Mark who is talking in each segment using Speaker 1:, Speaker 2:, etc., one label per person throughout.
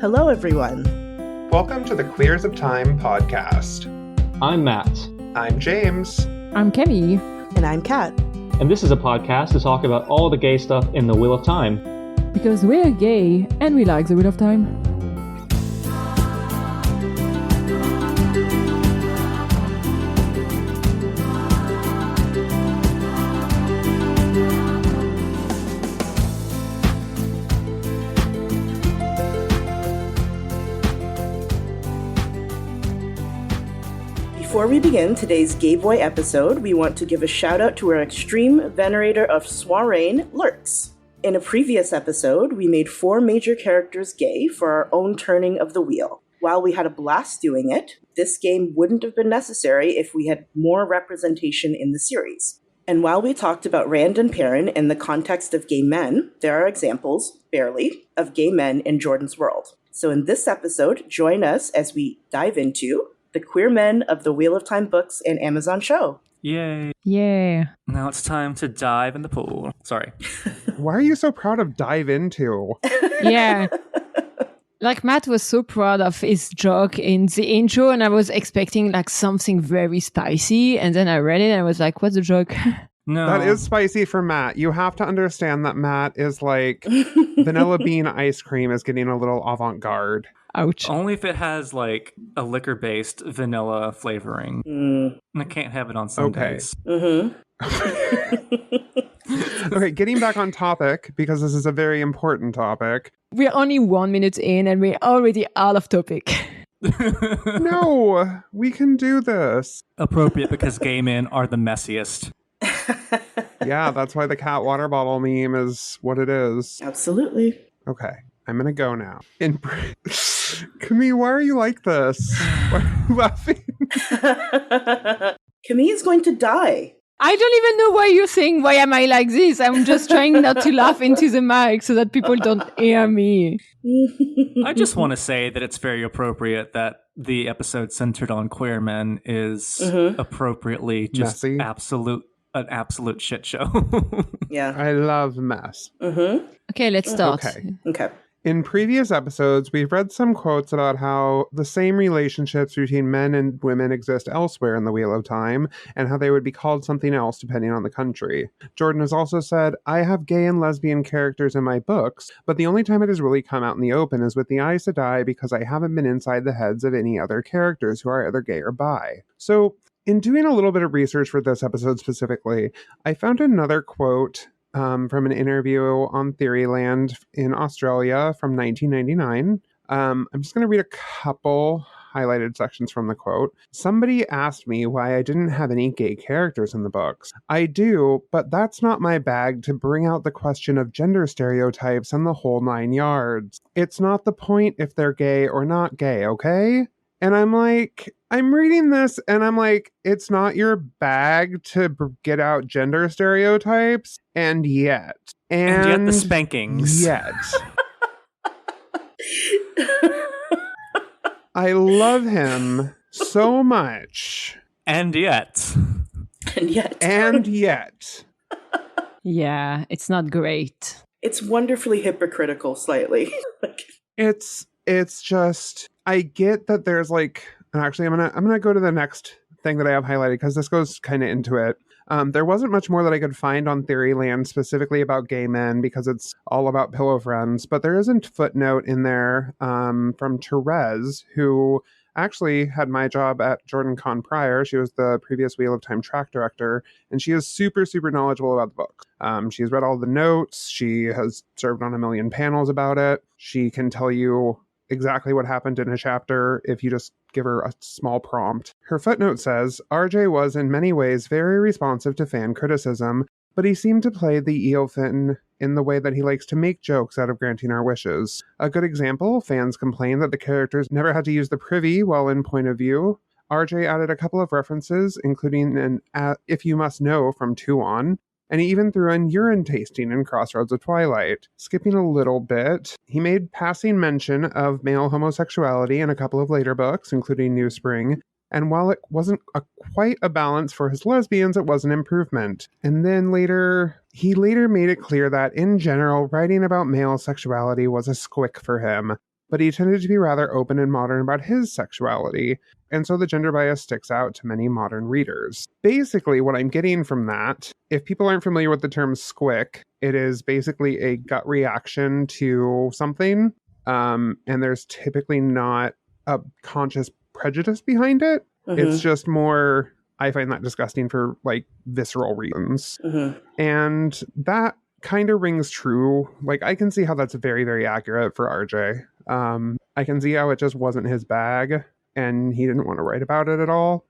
Speaker 1: Hello, everyone.
Speaker 2: Welcome to the Queers of Time podcast.
Speaker 3: I'm Matt.
Speaker 2: I'm James.
Speaker 4: I'm Camille.
Speaker 1: And I'm Kat.
Speaker 3: And this is a podcast to talk about all the gay stuff in the Wheel of Time.
Speaker 4: Because we're gay and we like the Wheel of Time.
Speaker 1: Before we begin today's Gay Boy episode, we want to give a shout out to our extreme venerator of soirée, Lurks. In a previous episode, we made 4 major characters gay for our own turning of the wheel. While we had a blast doing it, this game wouldn't have been necessary if we had more representation in the series. And while we talked about Rand and Perrin in the context of gay men, there are examples, barely, of gay men in Jordan's world. So in this episode, join us as we dive into the queer men of the Wheel of Time books and Amazon show.
Speaker 5: Yay.
Speaker 4: Yeah.
Speaker 5: Now it's time to dive in the pool. Sorry.
Speaker 2: Why are you so proud of dive into?
Speaker 4: Yeah. Like Matt was so proud of his joke in the intro and I was expecting like something very spicy. And then I read it and I was like, what's the joke?
Speaker 5: No.
Speaker 2: That is spicy for Matt. You have to understand that Matt is like vanilla bean ice cream is getting a little avant-garde.
Speaker 4: Ouch.
Speaker 5: Only if it has like a liquor-based vanilla flavoring. And I can't have it on Sundays.
Speaker 2: Okay, getting back on topic, because this is a very important topic.
Speaker 4: We're only 1 minute in and we're already out of topic.
Speaker 2: No, we can do this.
Speaker 5: Appropriate because gay men are the messiest.
Speaker 2: Yeah, that's why the cat water bottle meme is what it is.
Speaker 1: Absolutely.
Speaker 2: Okay, I'm gonna go now. Camille, why are you like this? Why are you laughing?
Speaker 1: Camille is going to die.
Speaker 4: I don't even know why you're saying, why am I like this? I'm just trying not to laugh into the mic so that people don't hear me.
Speaker 5: I just want to say that it's very appropriate that the episode centered on queer men is appropriately just
Speaker 2: messy.
Speaker 5: An absolute shit show.
Speaker 1: Yeah.
Speaker 2: I love mess.
Speaker 4: Okay, let's start.
Speaker 1: Okay.
Speaker 2: In previous episodes, we've read some quotes about how the same relationships between men and women exist elsewhere in the Wheel of Time, and how they would be called something else depending on the country. Jordan has also said, I have gay and lesbian characters in my books, but the only time it has really come out in the open is with the Aes Sedai because I haven't been inside the heads of any other characters who are either gay or bi. So, in doing a little bit of research for this episode specifically, I found another quote from an interview on Theoryland in Australia from 1999. I'm just going to read a couple highlighted sections from the quote. Somebody asked me why I didn't have any gay characters in the books. I do, but that's not my bag to bring out the question of gender stereotypes and the whole 9 yards. It's not the point if they're gay or not gay, okay? And I'm like, I'm reading this and I'm like, it's not your bag to get out gender stereotypes. And yet
Speaker 5: the spankings.
Speaker 2: Yet. I love him so much.
Speaker 5: And yet.
Speaker 1: And yet.
Speaker 4: Yeah, it's not great.
Speaker 1: It's wonderfully hypocritical, slightly.
Speaker 2: It's just, I get that there's like, and actually I'm gonna go to the next thing that I have highlighted because this goes kind of into it. There wasn't much more that I could find on Theoryland specifically about gay men because it's all about pillow friends, but there is a footnote in there from Therese, who actually had my job at Jordan Con prior. She was the previous Wheel of Time track director, and she is super, super knowledgeable about the book. She's read all the notes. She has served on a million panels about it. She can tell you exactly what happened in a chapter if you just give her a small prompt. Her footnote says, RJ was in many ways very responsive to fan criticism, but he seemed to play the Eowyn in the way that he likes to make jokes out of granting our wishes. A good example, fans complained that the characters never had to use the privy while in point of view. RJ added a couple of references, including an If You Must Know from Tuon, and he even threw in urine tasting in Crossroads of Twilight. Skipping a little bit, he made passing mention of male homosexuality in a couple of later books, including New Spring, and while it wasn't quite a balance for his lesbians, it was an improvement. And then he later made it clear that, in general, writing about male sexuality was a squick for him. but he tended to be rather open and modern about his sexuality, and so the gender bias sticks out to many modern readers. Basically, what I'm getting from that, if people aren't familiar with the term squick, it is basically a gut reaction to something, and there's typically not a conscious prejudice behind it. It's just more, I find that disgusting for like visceral reasons. And that kind of rings true. Like, I can see how that's very, very accurate for RJ. I can see how it just wasn't his bag and he didn't want to write about it at all.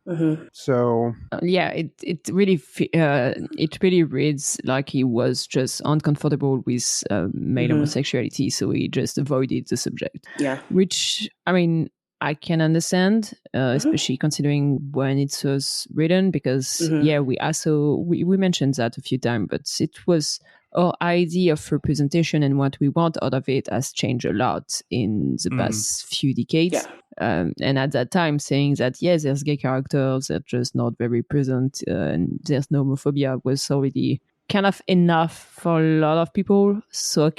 Speaker 2: So
Speaker 4: yeah, it really reads like he was just uncomfortable with male homosexuality, so he just avoided the subject.
Speaker 1: Yeah.
Speaker 4: Which, I mean, I can understand, especially considering when it was written, because we mentioned that a few times, but it was our idea of representation and what we want out of it has changed a lot in the past few decades. And at that time, saying that yes, there's gay characters, they're just not very present, and there's no homophobia was already kind of enough for a lot of people. So I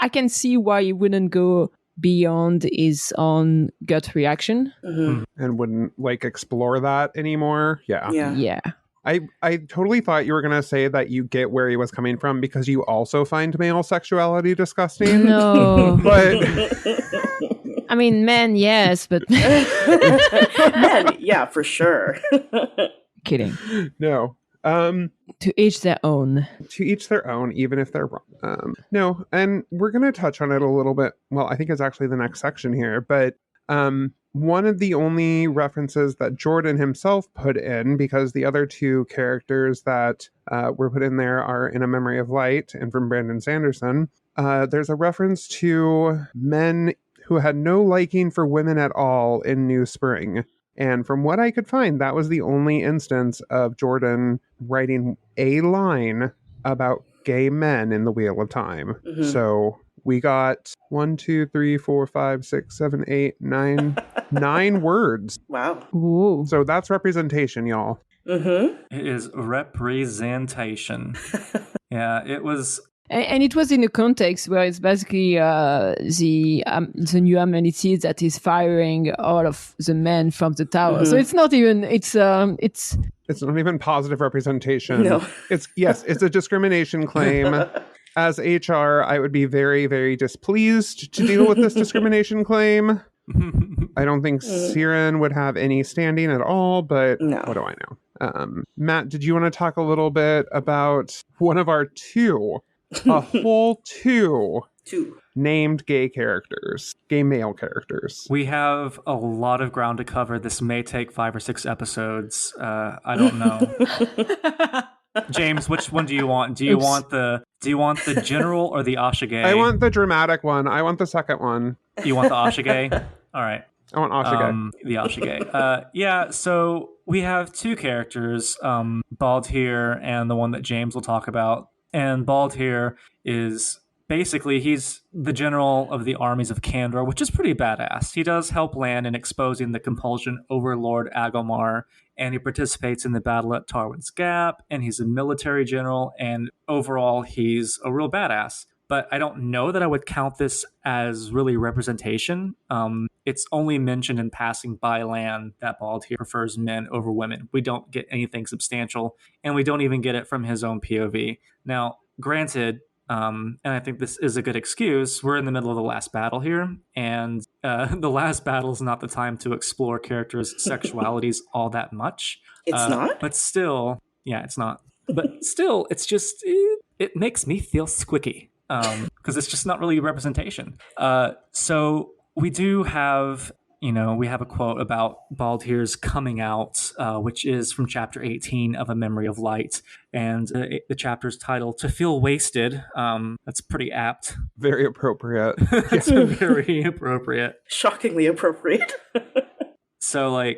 Speaker 4: can see why he wouldn't go beyond his own gut reaction
Speaker 2: and wouldn't like explore that anymore. Yeah. I totally thought you were going to say that you get where he was coming from because you also find male sexuality disgusting.
Speaker 4: No.
Speaker 2: But
Speaker 4: I mean, men, yes, but
Speaker 1: Men, yeah, for sure.
Speaker 4: Kidding.
Speaker 2: No.
Speaker 4: To each their own.
Speaker 2: To each their own, even if they're wrong. No, and we're going to touch on it a little bit. Well, I think it's actually the next section here, but one of the only references that Jordan himself put in, because the other two characters that were put in there are In a Memory of Light and from Brandon Sanderson, there's a reference to men who had no liking for women at all in New Spring. And from what I could find, that was the only instance of Jordan writing a line about gay men in the Wheel of Time. So we got 1, 2, 3, 4, 5, 6, 7, 8, 9, 9 words.
Speaker 1: Wow.
Speaker 4: Ooh.
Speaker 2: So that's representation, y'all.
Speaker 5: It is representation. Yeah, it was.
Speaker 4: And it was in a context where it's basically the new amenities that is firing all of the men from the tower. So it's not even it's not
Speaker 2: even positive representation.
Speaker 1: No.
Speaker 2: It's a discrimination claim. As HR, I would be very, very displeased to deal with this discrimination claim. I don't think Siren would have any standing at all, but what do I know? Matt, did you want to talk a little bit about one of our a whole two named gay male characters?
Speaker 5: We have a lot of ground to cover. This may take 5 or 6 episodes. I don't know. James, which one do you want? Do you want the general or the Ashige?
Speaker 2: I want the dramatic one. I want the second one.
Speaker 5: You want the Ashige? All right.
Speaker 2: I want Ashige.
Speaker 5: The Ashige. Yeah, so we have 2 characters, Bald here and the one that James will talk about. And Bald here is basically, he's the general of the armies of Kandor, which is pretty badass. He does help Lan in exposing the compulsion overlord Agomar, and he participates in the battle at Tarwin's Gap, and he's a military general, and overall, he's a real badass. But I don't know that I would count this as really representation. It's only mentioned in passing by Lan that Bald here prefers men over women. We don't get anything substantial, and we don't even get it from his own POV. Now, granted, and I think this is a good excuse, we're in the middle of the last battle here, and the last battle is not the time to explore characters' sexualities all that much.
Speaker 1: It's not?
Speaker 5: But still, yeah, it's not. But still, it's just, it makes me feel squicky, because it's just not really representation. So we do have, we have a quote about Bald here's coming out, which is from chapter 18 of A Memory of Light. And the chapter's title, To Feel Wasted. That's pretty apt.
Speaker 2: Very appropriate.
Speaker 5: It's very appropriate.
Speaker 1: Shockingly appropriate.
Speaker 5: So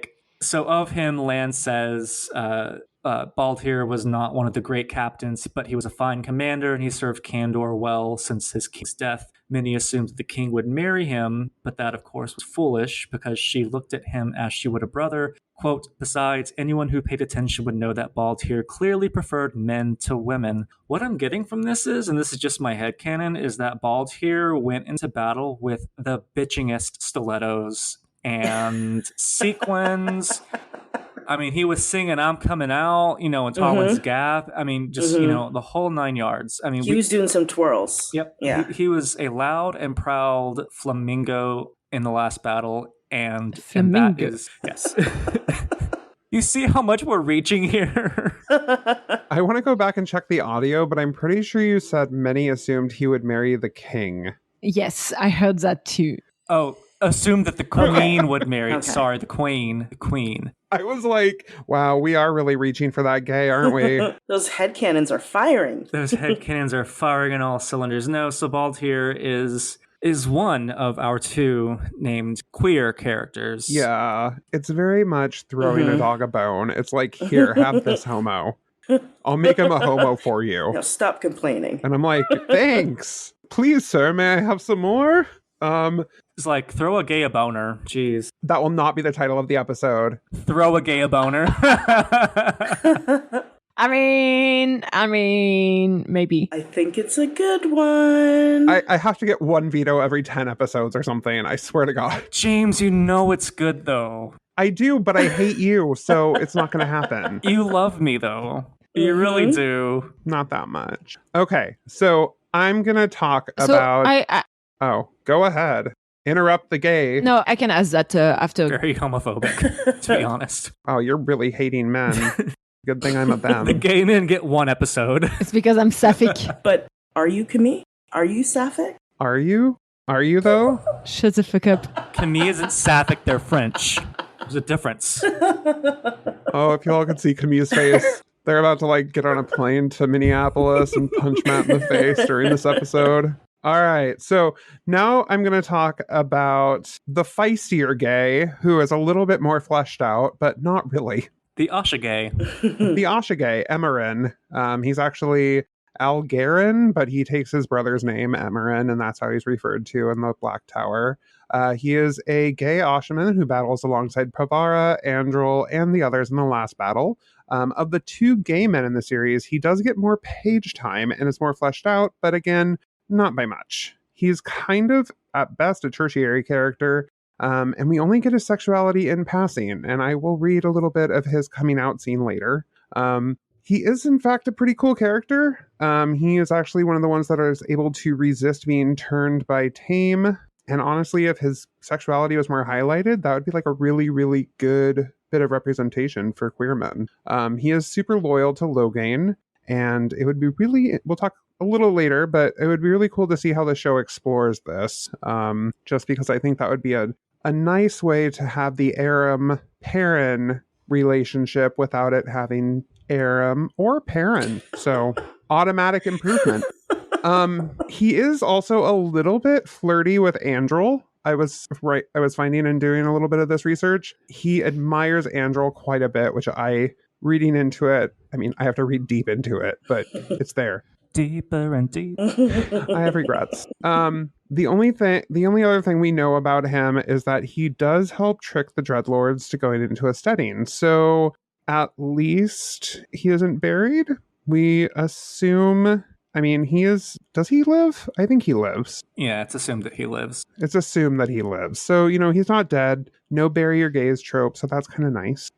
Speaker 5: of him, Lan says, Bald here was not one of the great captains, but he was a fine commander, and he served Kandor well since his king's death. Many assumed that the king would marry him, but that, of course, was foolish because she looked at him as she would a brother. Quote, besides, anyone who paid attention would know that Baldheer clearly preferred men to women. What I'm getting from this is, and this is just my headcanon, is that Baldheer went into battle with the bitchingest stilettos and sequins. I mean, he was singing "I'm Coming Out," in Tarwin's Gap. I mean, just, the whole 9 yards. I mean,
Speaker 1: he was doing some twirls.
Speaker 5: Yep.
Speaker 1: Yeah.
Speaker 5: He was a loud and proud flamingo in the last battle. And that is, yes. You see how much we're reaching here?
Speaker 2: I want to go back and check the audio, but I'm pretty sure you said many assumed he would marry the king.
Speaker 4: Yes, I heard that too.
Speaker 5: Oh, assumed that the queen would marry. Okay. Sorry, the queen.
Speaker 2: I was like, wow, we are really reaching for that gay, aren't we?
Speaker 1: Those headcanons are firing.
Speaker 5: Those headcanons are firing on all cylinders. No, so Baldheer is one of our 2 named queer characters.
Speaker 2: Yeah, it's very much throwing a dog a bone. It's like, here, have this homo. I'll make him a homo for you.
Speaker 1: Now stop complaining.
Speaker 2: And I'm like, thanks. Please, sir, may I have some more?
Speaker 5: It's like, throw a gay a boner. Jeez.
Speaker 2: That will not be the title of the episode.
Speaker 5: Throw a gay a boner.
Speaker 4: I mean, maybe.
Speaker 1: I think it's a good one.
Speaker 2: I have to get 1 veto every 10 episodes or something. I swear to God.
Speaker 5: James, you know it's good, though.
Speaker 2: I do, but I hate you, so it's not going to happen.
Speaker 5: You love me, though. You really do.
Speaker 2: Not that much. Okay, so I'm going to talk about... Oh, go ahead. Interrupt the gay.
Speaker 4: No, I can ask that after.
Speaker 5: Very homophobic, to be honest.
Speaker 2: Oh, you're really hating men. Good thing I'm a them.
Speaker 5: The gay men get 1 episode.
Speaker 4: It's because I'm sapphic.
Speaker 1: But are you Camille? Are you sapphic?
Speaker 2: Are you? Are you, though?
Speaker 4: Shut the fuck up.
Speaker 5: Camille isn't sapphic, they're French. There's a difference.
Speaker 2: Oh, if y'all could see Camille's face. They're about to, get on a plane to Minneapolis and punch Matt in the face during this episode. All right, so now I'm going to talk about the feistier gay, who is a little bit more fleshed out, but not really.
Speaker 5: The Ashigay.
Speaker 2: The Ashigay, Emerin. He's actually Algarin, but he takes his brother's name, Emerin, and that's how he's referred to in the Black Tower. He is a gay Ashaman who battles alongside Pavara, Andrel, and the others in the last battle. Of the 2 gay men in the series, he does get more page time and is more fleshed out, but again, not by much. He's kind of, at best, a tertiary character, and we only get his sexuality in passing, and I will read a little bit of his coming out scene later. He is, in fact, a pretty cool character. He is actually one of the ones that is able to resist being turned by Tame, and honestly, if his sexuality was more highlighted, that would be a really, really good bit of representation for queer men. He is super loyal to Logain, and it would be really, we'll talk a little later, but it would be really cool to see how the show explores this, just because I think that would be a nice way to have the Aram-Perrin relationship without it having Aram or Perrin. So, automatic improvement. He is also a little bit flirty with Andrel. I was finding and doing a little bit of this research. He admires Andrel quite a bit, which reading into it, I mean, I have to read deep into it, but it's there.
Speaker 5: Deeper and deeper.
Speaker 2: I have regrets. The only other thing we know about him is that he does help trick the Dreadlords to going into a steading. So at least he isn't buried. We assume. I mean, does he live? I think he lives.
Speaker 5: Yeah, it's assumed that he lives.
Speaker 2: It's assumed that he lives. So, he's not dead. No bury your gays trope, so that's kind of nice.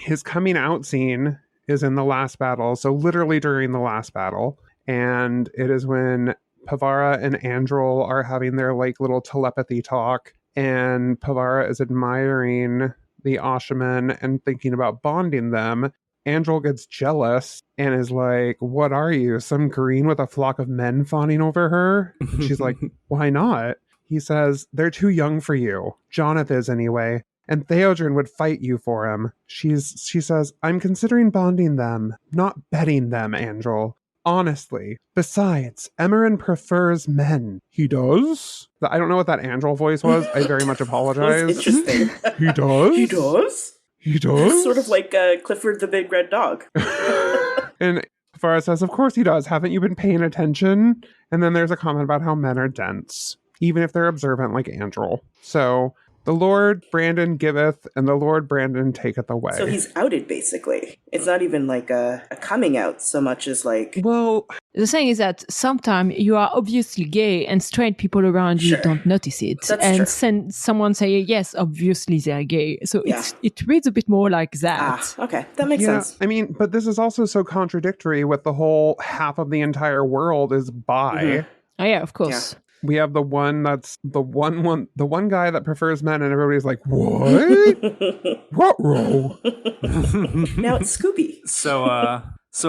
Speaker 2: His coming out scene is in the last battle, so literally during the last battle. And it is when Pavara and Andrel are having their little telepathy talk, and Pavara is admiring the Ashaman and thinking about bonding them. Andrel gets jealous and is like, what are you, some green with a flock of men fawning over her? And she's like, why not? He says, they're too young for you. Jonathan is anyway. And Theodrin would fight you for him. She says, I'm considering bonding them, not betting them, Andrel. Honestly. Besides, Emerin prefers men. He does? I don't know what that Andrel voice was. I very much apologize.
Speaker 1: Interesting.
Speaker 2: He does?
Speaker 1: He does?
Speaker 2: He does?
Speaker 1: Sort of like Clifford the Big Red Dog.
Speaker 2: And Farah says, of course he does. Haven't you been paying attention? And then there's a comment about how men are dense, even if they're observant like Andrel. So the Lord Brandon giveth, and the Lord Brandon taketh away.
Speaker 1: So he's outed, basically. It's not even like a coming out so much as like...
Speaker 2: Well,
Speaker 4: the thing is that sometimes you are obviously gay and straight people around you don't notice it.
Speaker 1: That's true.
Speaker 4: Someone say, yes, obviously they're gay. So it reads a bit more like that.
Speaker 1: Okay. That makes sense.
Speaker 2: I mean, but this is also so contradictory with the whole half of the entire world is bi.
Speaker 1: Mm-hmm.
Speaker 4: Oh, yeah, of course.
Speaker 1: Yeah.
Speaker 2: We have the one that's the one guy that prefers men, and everybody's like, what? What role?
Speaker 1: Now it's Scooby.
Speaker 5: So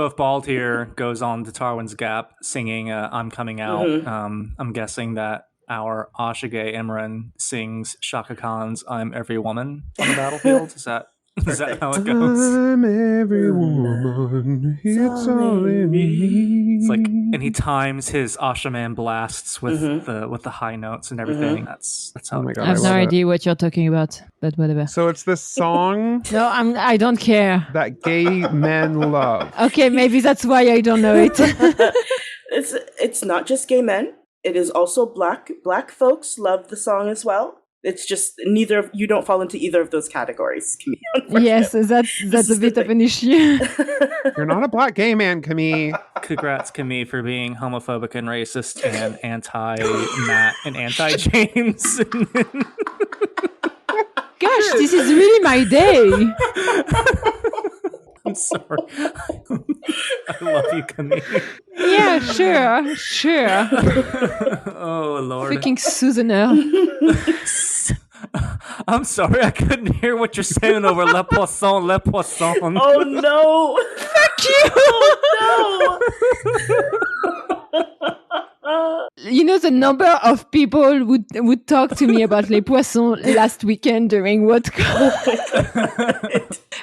Speaker 5: if Bald here goes on to Tarwin's Gap singing I'm Coming Out, I'm guessing that our Ashige Imran sings Shaka Khan's I'm Every Woman on the battlefield. Is that how it goes?
Speaker 2: I'm every woman, it's all in me.
Speaker 5: It's like, and he times his Ashaman blasts with the high notes and everything. That's how.
Speaker 2: Oh my
Speaker 5: it
Speaker 2: God,
Speaker 4: I have
Speaker 5: goes.
Speaker 4: no idea what you're talking about, but whatever.
Speaker 2: So it's this song
Speaker 4: No, I don't care.
Speaker 2: that gay men love.
Speaker 4: Okay, maybe that's why I don't know it.
Speaker 1: It's not just gay men. It is also black folks love the song as well. It's just you don't fall into either of those categories.
Speaker 4: Yes, that's a bit of an issue.
Speaker 2: You're not a black gay man, Camille.
Speaker 5: Congrats, Camille, for being homophobic and racist and anti-Matt and anti-James.
Speaker 4: Gosh, this is really my day.
Speaker 5: I'm sorry. I love you, Camille.
Speaker 4: Yeah, sure.
Speaker 5: Oh, Lord.
Speaker 4: Freaking Susaner.
Speaker 5: I'm sorry, I couldn't hear what you're saying over Le Poisson, Le Poisson.
Speaker 1: Oh, no.
Speaker 4: Fuck you! You know the number of people would talk to me about Les Poissons last weekend during WhatCon.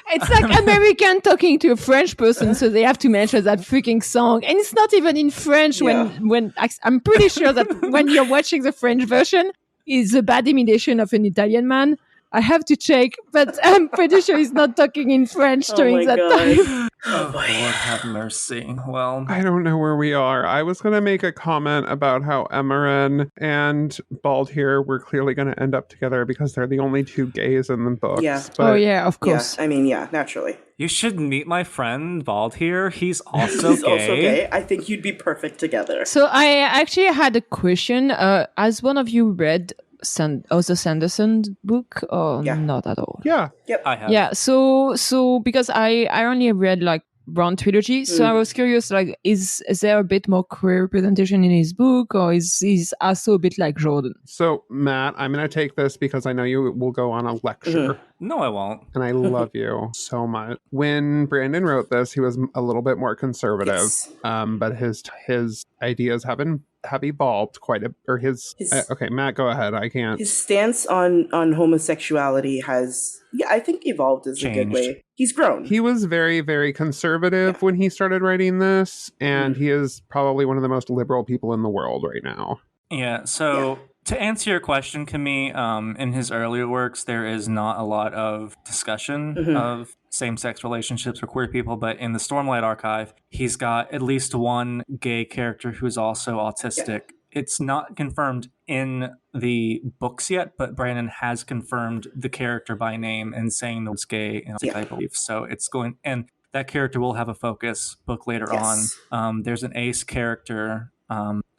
Speaker 4: It's like American talking to a French person, so they have to mention that freaking song. And it's not even in French when I'm pretty sure that when you're watching the French version, it's a bad imitation of an Italian man. I have to check, but I'm pretty sure he's not talking in French during that time.
Speaker 5: Oh, Lord have mercy. Well,
Speaker 2: I don't know where we are. I was going to make a comment about how Emmerin and Bald here were clearly going to end up together because they're the only two gays in the books.
Speaker 1: Yeah.
Speaker 2: But
Speaker 4: Oh, yeah, of course.
Speaker 1: Yeah, I mean, naturally.
Speaker 5: you should meet my friend Bald here. He's also
Speaker 1: He's
Speaker 5: gay.
Speaker 1: also gay. I think you'd be perfect together.
Speaker 4: So I actually had a question. Has one of you read the Sanderson book or not at all?
Speaker 2: Yeah.
Speaker 5: I have.
Speaker 4: Yeah, so because I only read like Brown trilogy, so I was curious, like, is there a bit more queer representation in his book, or is he also a bit like Jordan?
Speaker 2: So, Matt, I'm going to take this because I know you will go on a lecture.
Speaker 5: No, I won't.
Speaker 2: And I love you so much. When Brandon wrote this, he was a little bit more conservative,
Speaker 1: Yes.
Speaker 2: but his ideas have evolved quite a. Or his okay, Matt, go ahead. I can't.
Speaker 1: His stance on homosexuality has, I think, evolved is a good way. He's grown.
Speaker 2: He was very, very conservative when he started writing this, and he is probably one of the most liberal people in the world right now.
Speaker 5: Yeah, so to answer your question, Camille, in his earlier works, there is not a lot of discussion of same-sex relationships or queer people, but in the Stormlight Archive, he's got at least one gay character who's also autistic. Yeah. It's not confirmed in the books yet, but Brandon has confirmed the character by name and saying that it's gay, I believe. So it's going, and that character will have a focus book later on. There's an ace character.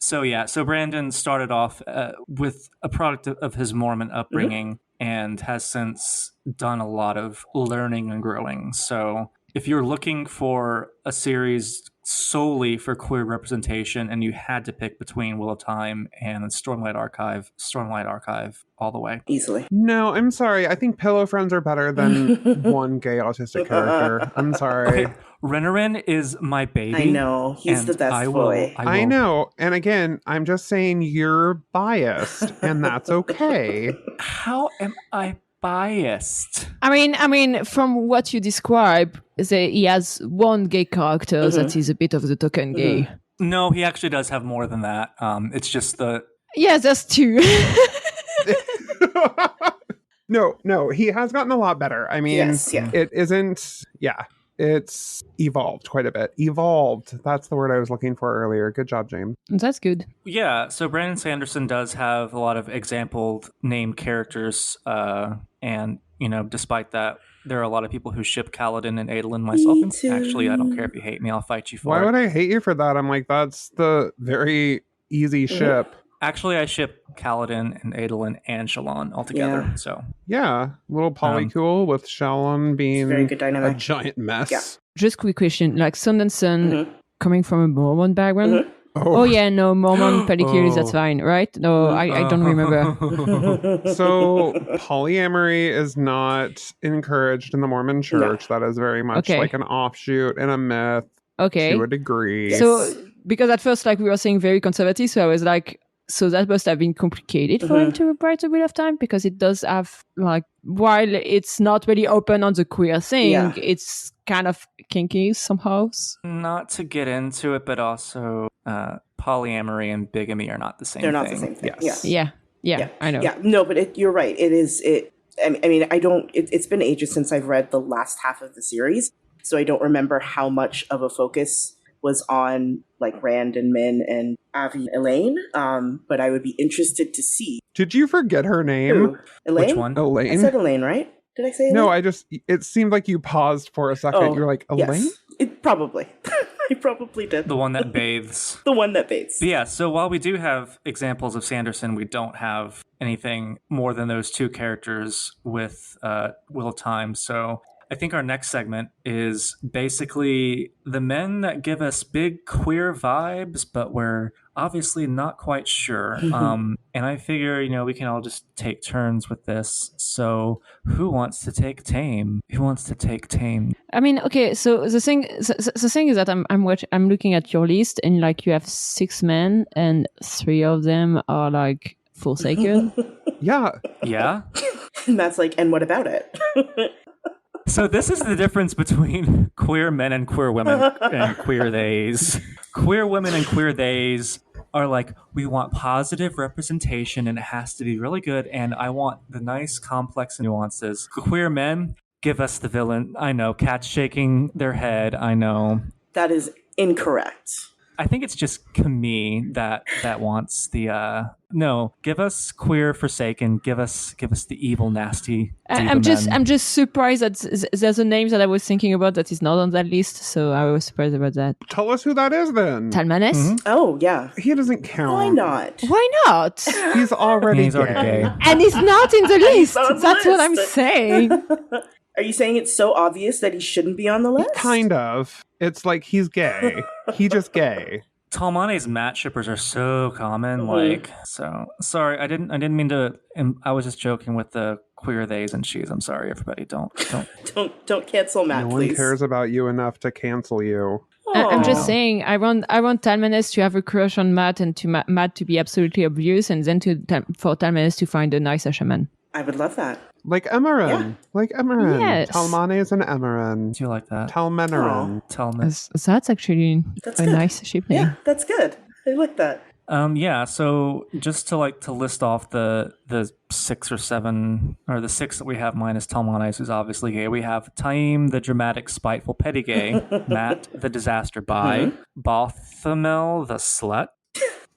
Speaker 5: So Brandon started off with a product of his Mormon upbringing and has since done a lot of learning and growing. So if you're looking for a series solely for queer representation and you had to pick between Wheel of Time and Stormlight Archive all the way.
Speaker 1: Easily.
Speaker 2: No, I'm sorry. I think Pillow Friends are better than one gay autistic character. I'm sorry.
Speaker 5: Okay. Renarin is my baby.
Speaker 1: I know. He's the best boy.
Speaker 2: I know. And again, I'm just saying you're biased, and that's okay.
Speaker 5: How am I biased?
Speaker 4: I mean, from what you describe, he has one gay character that is a bit of the token gay.
Speaker 5: No, he actually does have more than that. It's just the...
Speaker 4: Yeah, there's two.
Speaker 2: No, he has gotten a lot better. I mean, it isn't... Yeah. it's evolved quite a bit. Evolved. That's the word I was looking for earlier. Good job, James.
Speaker 4: That's good.
Speaker 5: Yeah, so Brandon Sanderson does have a lot of exampled named characters, and despite that, there are a lot of people who ship Kaladin and Adolin. Myself, actually, I don't care if you hate me. I'll fight you for it.
Speaker 2: Why would I hate you for that? I'm like, that's the very easy ship.
Speaker 5: Actually, I ship Kaladin and Adolin and Shallan all together.
Speaker 1: Yeah.
Speaker 5: So
Speaker 2: yeah, little polycool with Shallan being
Speaker 1: very good dynamic.
Speaker 2: a giant mess.
Speaker 1: Yeah.
Speaker 4: Just quick question, like Sun and Sun coming from a Mormon background.
Speaker 2: Oh
Speaker 4: yeah, no, Mormon polycules, that's fine, right? No, I don't remember.
Speaker 2: So polyamory is not encouraged in the Mormon church. That is very much like an offshoot and a myth to a degree.
Speaker 4: So, because at first, like we were saying, very conservative, so I was like, so that must have been complicated for him to write A Wheel of Time, because it does have, like, while it's not really open on the queer thing, it's kind of kinky somehow.
Speaker 5: Not to get into it, but also polyamory and bigamy are not the same thing.
Speaker 1: They're not the same thing.
Speaker 2: Yes.
Speaker 4: Yeah, I know.
Speaker 1: Yeah, no, but you're right. I mean, it's been ages since I've read the last half of the series, so I don't remember how much of a focus was on like Rand and Min and Avi and Elaine, but I would be interested to see.
Speaker 2: Did you forget her name?
Speaker 1: Who? Elaine?
Speaker 5: Which one?
Speaker 2: Elaine?
Speaker 1: I said Elaine, right? Did I say Elaine?
Speaker 2: No, it seemed like you paused for a second. You're like, Elaine?
Speaker 1: Yes. It probably. I probably did.
Speaker 5: The one that bathes.
Speaker 1: The one that bathes.
Speaker 5: But yeah, so while we do have examples of Sanderson, we don't have anything more than those two characters with Wheel of Time. So I think our next segment is basically the men that give us big queer vibes, but we're obviously not quite sure. And I figure, we can all just take turns with this. So who wants to take Tame? Who wants to take Tame?
Speaker 4: I mean, okay, so the thing is that I'm looking at your list, and like you have 6 men and 3 of them are like Forsaken.
Speaker 2: Yeah.
Speaker 5: Yeah.
Speaker 1: And that's like, and what about it?
Speaker 5: So this is the difference between queer men and queer women and queer theys. Queer women and queer theys are like, we want positive representation and it has to be really good, and I want the nice complex nuances. Queer men, give us the villain. I know, cats shaking their head, I know.
Speaker 1: That is incorrect.
Speaker 5: I think it's just Camille that wants the no. Give us queer Forsaken. Give us the evil nasty.
Speaker 4: I'm just surprised that there's a name that I was thinking about that is not on that list. So I was surprised about that.
Speaker 2: Tell us who that is then.
Speaker 4: Talmanes?
Speaker 5: Mm-hmm.
Speaker 1: Oh yeah.
Speaker 2: He doesn't count.
Speaker 1: Why not?
Speaker 4: Why not?
Speaker 2: He's already
Speaker 5: gay.
Speaker 4: And he's not in the list. That's what I'm saying.
Speaker 1: Are you saying it's so obvious that he shouldn't be on the list?
Speaker 2: Kind of. It's like he's gay. He just gay.
Speaker 5: Talmane's mat shippers are so common. Like, so sorry, I didn't mean to. I was just joking with the queer theys and she's. I'm sorry, everybody. Don't
Speaker 1: cancel Matt.
Speaker 2: No
Speaker 1: please.
Speaker 2: one cares about you enough to cancel you.
Speaker 4: I'm just saying, I want Talmanes to have a crush on Matt, and to Matt to be absolutely obvious, and then for Talmanes to find a nice shaman.
Speaker 1: I would love that.
Speaker 2: Like Emerin.
Speaker 1: Yeah.
Speaker 2: Like Emerin.
Speaker 4: Yes.
Speaker 2: Talmanes and Emerin.
Speaker 5: Do you like that?
Speaker 2: Talmenerin.
Speaker 5: Talmanes.
Speaker 4: That's actually
Speaker 1: That's
Speaker 4: a
Speaker 1: good.
Speaker 4: nice ship name.
Speaker 1: Yeah, that's good. I like that.
Speaker 5: Yeah, so just to list off the 6 or 7, or the 6 that we have minus Talmanes, who's obviously gay. We have Taim, the dramatic, spiteful, petty gay. Matt, the disaster bi. Balthamel, the slut.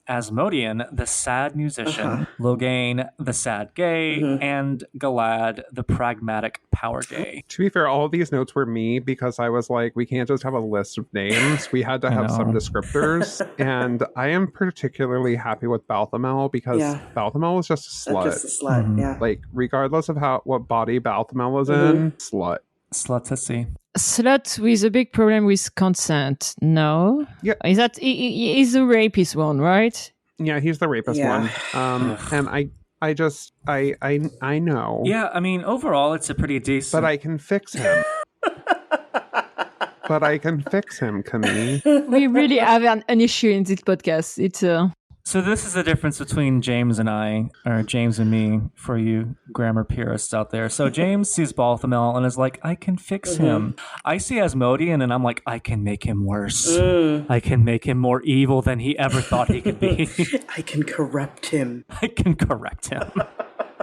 Speaker 5: Asmodean, the sad musician. Logain, the sad gay. And Galad, the pragmatic power gay.
Speaker 2: To be fair, all of these notes were me because I was like, we can't just have a list of names. We had to have some descriptors. And I am particularly happy with Balthamel because Balthamel is just a slut.
Speaker 1: Just a slut, yeah.
Speaker 2: Like, regardless of what body Balthamel is in, slut.
Speaker 5: Slutsy.
Speaker 4: Slut with a big problem with consent. No?
Speaker 2: Yeah.
Speaker 4: He's the rapist one, right?
Speaker 2: Yeah, he's the rapist one. And I know.
Speaker 5: Yeah, I mean, overall, it's a pretty decent...
Speaker 2: But I can fix him. Camille.
Speaker 4: We really have an issue in this podcast. It's
Speaker 5: So this is the difference between James and I, or James and me, for you grammar purists out there. So James sees Balthamel and is like, I can fix him. I see Asmodean and I'm like, I can make him worse. I can make him more evil than he ever thought he could be.
Speaker 1: I can corrupt him.
Speaker 5: I can correct him.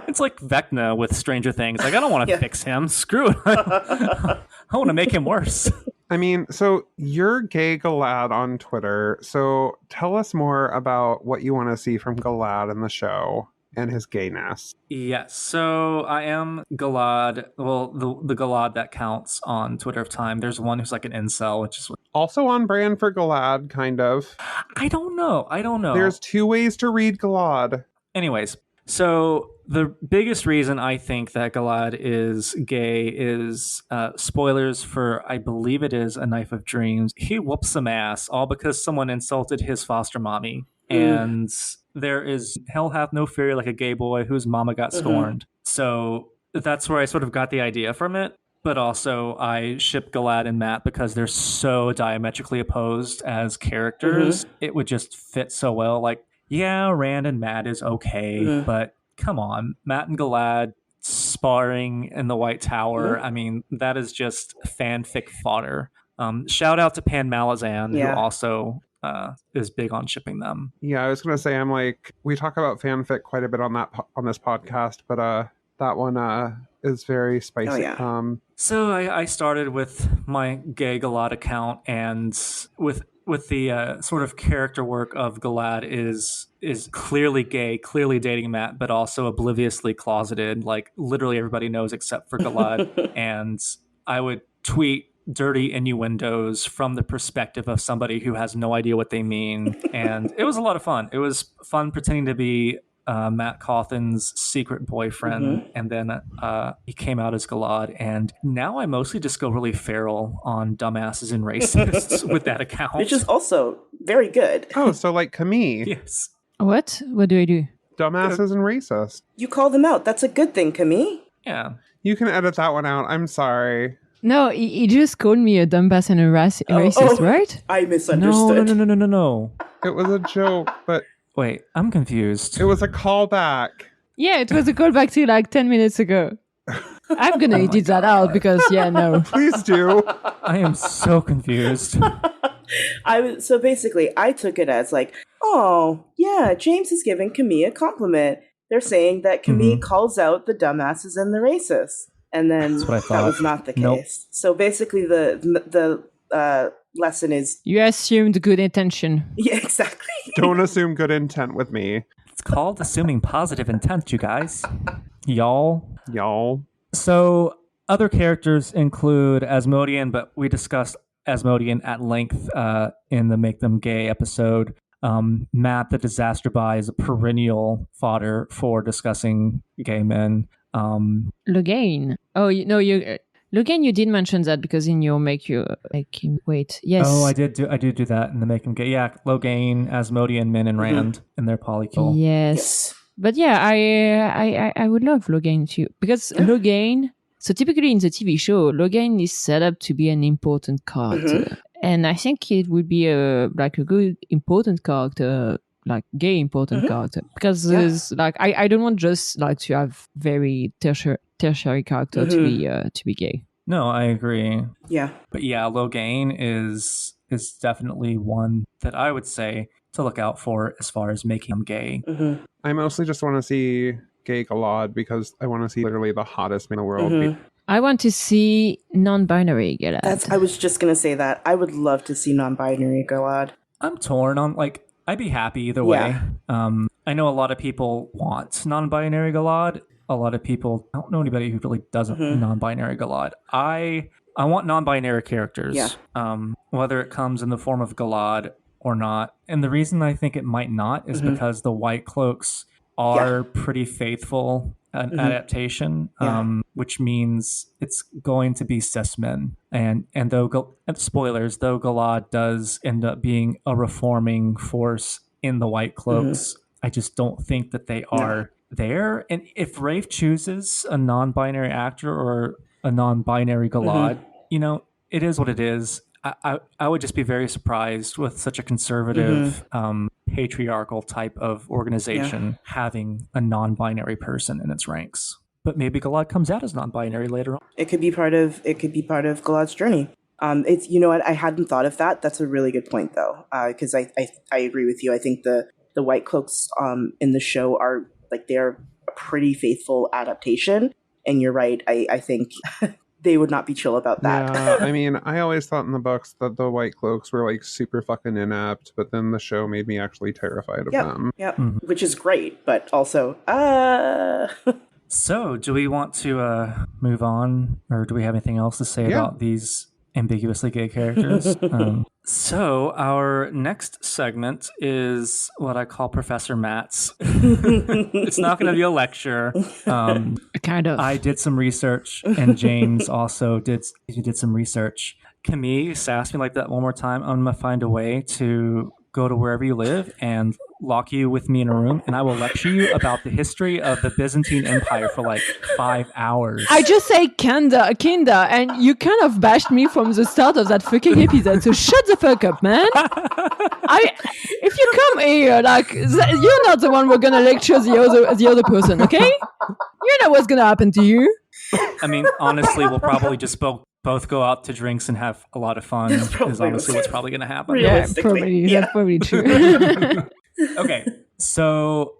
Speaker 5: It's like Vecna with Stranger Things. Like, I don't want to fix him. Screw it. I want to make him worse.
Speaker 2: I mean, so you're gay Galad on Twitter. So tell us more about what you want to see from Galad in the show and his gayness.
Speaker 5: Yes, so I am Galad. Well, the Galad that counts on Twitter of Time. There's one who's like an incel, which is
Speaker 2: Also on brand for Galad, kind of.
Speaker 5: I don't know.
Speaker 2: There's 2 ways to read Galad.
Speaker 5: Anyways, so the biggest reason I think that Galad is gay is spoilers for, I believe it is A Knife of Dreams. He whoops some ass all because someone insulted his foster mommy. And there is hell hath no fury like a gay boy whose mama got scorned. So that's where I sort of got the idea from it. But also I ship Galad and Matt because they're so diametrically opposed as characters. It would just fit so well. Like, yeah, Rand and Matt is okay, but come on, Matt and Galad sparring in the White Tower. I mean, that is just fanfic fodder. Shout out to Pan Malazan, who also is big on shipping them.
Speaker 2: Yeah, I was gonna say, I'm like, we talk about fanfic quite a bit on this podcast, but that one is very spicy.
Speaker 1: Oh, yeah.
Speaker 5: So I started with my gay Galad account, and with the sort of character work of Galad is clearly gay, clearly dating Matt, but also obliviously closeted. Like literally everybody knows except for Galad. And I would tweet dirty innuendos from the perspective of somebody who has no idea what they mean. And it was a lot of fun. It was fun pretending to be Matt Cawthon's secret boyfriend, and then he came out as Galad, and now I mostly just go really feral on dumbasses and racists with that account.
Speaker 1: Which is also very good.
Speaker 2: Oh, so like Camille.
Speaker 5: Yes.
Speaker 4: What do I do?
Speaker 2: Dumbasses and racist.
Speaker 1: You call them out. That's a good thing, Camille.
Speaker 5: Yeah.
Speaker 2: You can edit that one out. I'm sorry.
Speaker 4: No, he just called me a dumbass and a racist, right?
Speaker 1: I misunderstood.
Speaker 5: No.
Speaker 2: It was a joke, but...
Speaker 5: Wait, I'm confused.
Speaker 2: It was a callback.
Speaker 4: Yeah, it was a callback to like 10 minutes ago. I'm going to edit that out because, no.
Speaker 2: Please do.
Speaker 5: I am so confused.
Speaker 1: So basically, I took it as like, oh, yeah, James is giving Camille a compliment. They're saying that Camille calls out the dumbasses and the racists. And then
Speaker 5: That's what I thought.
Speaker 1: That was not the case.
Speaker 5: Nope.
Speaker 1: So basically, the lesson is...
Speaker 4: You assumed good intention.
Speaker 1: Yeah, exactly.
Speaker 2: Don't assume good intent with me.
Speaker 5: It's called assuming positive intent, you guys. Y'all. So other characters include Asmodean, but we discussed Asmodean at length in the Make Them Gay episode. Matt the Disaster Buy is a perennial fodder for discussing gay men.
Speaker 4: Logain. Oh, Logain, you did mention that because in your make him wait. Yes.
Speaker 5: Oh, I did do that in the Make Him Gay. Yeah, Logain, Asmodean, Min, and Rand in their polycule.
Speaker 4: Yes. But yeah, I would love Logain too, because Logain. So typically in the TV show, Logain is set up to be an important character, and I think it would be a good important character, like gay important character, because there's like I don't want just like to have very tertiary character to be gay.
Speaker 5: No, I agree.
Speaker 1: Yeah.
Speaker 5: But yeah, Logain is definitely one that I would say to look out for as far as making him gay.
Speaker 2: I mostly just want to see gay Galad because I want to see literally the hottest man in the world.
Speaker 4: I want to see non-binary Galad.
Speaker 1: I was just going to say that. I would love to see non-binary Galad.
Speaker 5: I'm torn on, like, I'd be happy either way. I know a lot of people want non-binary Galad. A lot of people, I don't know anybody who really doesn't non-binary Galad. I want non-binary characters, whether it comes in the form of Galad or not. And the reason I think it might not is because the White Cloaks are pretty faithful adaptation, which means it's going to be cis men. And though, spoilers, though Galad does end up being a reforming force in the White Cloaks, I just don't think that they are there. And if Rafe chooses a non-binary actor or a non-binary Galad, it is what it is. I would just be very surprised with such a conservative, patriarchal type of organization having a non-binary person in its ranks. But maybe Galad comes out as non-binary later on.
Speaker 1: It could be part of Galad's journey. It's what, I hadn't thought of that. That's a really good point though, because I agree with you. I think the White Cloaks in the show are like they're a pretty faithful adaptation. And you're right. I think they would not be chill about that.
Speaker 2: Yeah, I mean, I always thought in the books that the White Cloaks were like super fucking inept, but then the show made me actually terrified of them.
Speaker 1: Yep, which is great, but also,
Speaker 5: So, do we want to move on, or do we have anything else to say about these ambiguously gay characters? So, our next segment is what I call Professor Matt's. It's not going to be a lecture.
Speaker 4: Kind of.
Speaker 5: I did some research, and James also did some research. Camille, sass me like that one more time. I'm going to find a way to go to wherever you live and lock you with me in a room, and I will lecture you about the history of the Byzantine Empire for like 5 hours.
Speaker 4: I just say kinda, and you kind of bashed me from the start of that fucking episode, so shut the fuck up, man. If you come here, like, you're not the one we're gonna lecture the other person, okay? You know what's gonna happen to you.
Speaker 5: I mean, honestly, we'll probably just both go out to drinks and have a lot of fun, is honestly what's probably going to happen.
Speaker 4: Yeah, probably. Yeah. That's probably true.
Speaker 5: Okay, so